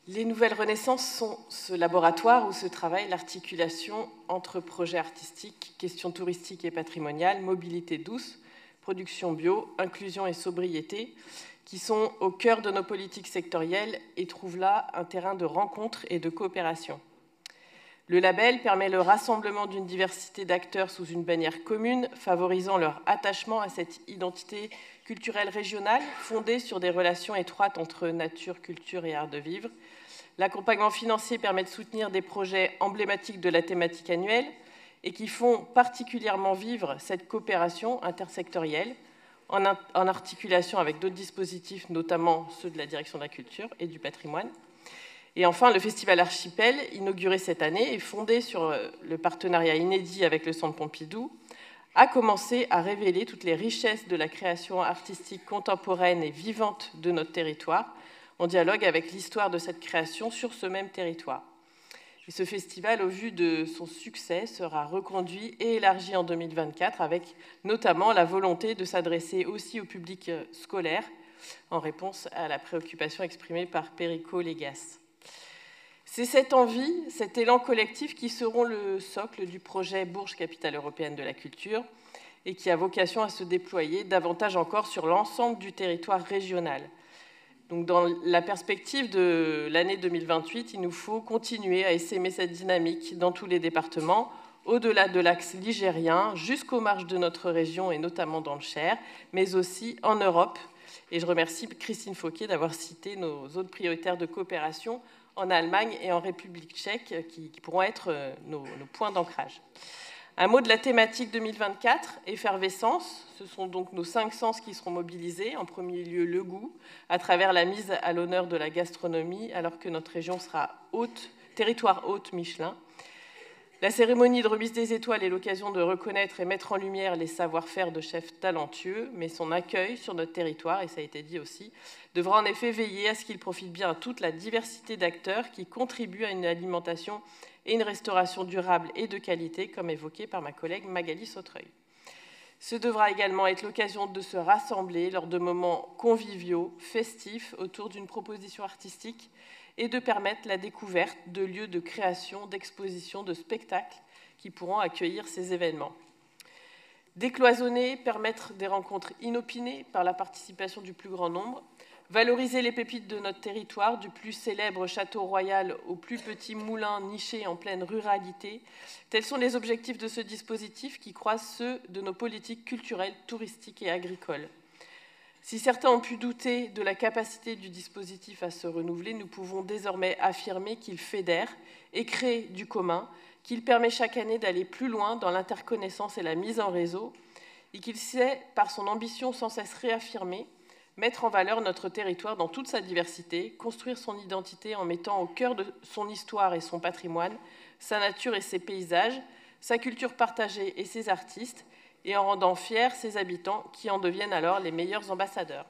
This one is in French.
Les Nouvelles Renaissances sont ce laboratoire où se travaille l'articulation entre projets artistiques, questions touristiques et patrimoniales, mobilité douce, production bio, inclusion et sobriété, qui sont au cœur de nos politiques sectorielles et trouvent là un terrain de rencontre et de coopération. Le label permet le rassemblement d'une diversité d'acteurs sous une bannière commune, favorisant leur attachement à cette identité culturelle régionale fondée sur des relations étroites entre nature, culture et art de vivre. L'accompagnement financier permet de soutenir des projets emblématiques de la thématique annuelle et qui font particulièrement vivre cette coopération intersectorielle en articulation avec d'autres dispositifs, notamment ceux de la Direction de la Culture et du Patrimoine. Et enfin, le Festival Archipel, inauguré cette année et fondé sur le partenariat inédit avec le Centre Pompidou, a commencé à révéler toutes les richesses de la création artistique contemporaine et vivante de notre territoire, en dialogue avec l'histoire de cette création sur ce même territoire. Et ce festival, au vu de son succès, sera reconduit et élargi en 2024, avec notamment la volonté de s'adresser aussi au public scolaire, en réponse à la préoccupation exprimée par Perico Légas. C'est cette envie, cet élan collectif qui seront le socle du projet Bourges Capitale Européenne de la Culture et qui a vocation à se déployer davantage encore sur l'ensemble du territoire régional. Donc, dans la perspective de l'année 2028, il nous faut continuer à essaimer cette dynamique dans tous les départements, au-delà de l'axe ligérien, jusqu'aux marges de notre région et notamment dans le Cher, mais aussi en Europe. Et je remercie Christine Fauquier d'avoir cité nos zones prioritaires de coopération en Allemagne et en République tchèque, qui pourront être nos points d'ancrage. Un mot de la thématique 2024, effervescence. Ce sont donc nos 5 sens qui seront mobilisés. En premier lieu, le goût, à travers la mise à l'honneur de la gastronomie, alors que notre région sera territoire hôte Michelin. La cérémonie de remise des étoiles est l'occasion de reconnaître et mettre en lumière les savoir-faire de chefs talentueux, mais son accueil sur notre territoire, et ça a été dit aussi, devra en effet veiller à ce qu'il profite bien à toute la diversité d'acteurs qui contribuent à une alimentation et une restauration durable et de qualité, comme évoqué par ma collègue Magali Sautreuil. Ce devra également être l'occasion de se rassembler lors de moments conviviaux, festifs, autour d'une proposition artistique et de permettre la découverte de lieux de création, d'exposition, de spectacles qui pourront accueillir ces événements. Décloisonner, permettre des rencontres inopinées par la participation du plus grand nombre, valoriser les pépites de notre territoire, du plus célèbre château royal au plus petit moulin niché en pleine ruralité. Tels sont les objectifs de ce dispositif qui croisent ceux de nos politiques culturelles, touristiques et agricoles. Si certains ont pu douter de la capacité du dispositif à se renouveler, nous pouvons désormais affirmer qu'il fédère et crée du commun, qu'il permet chaque année d'aller plus loin dans l'interconnaissance et la mise en réseau, et qu'il sait, par son ambition sans cesse réaffirmée, mettre en valeur notre territoire dans toute sa diversité, construire son identité en mettant au cœur de son histoire et son patrimoine, sa nature et ses paysages, sa culture partagée et ses artistes, et en rendant fiers ses habitants qui en deviennent alors les meilleurs ambassadeurs.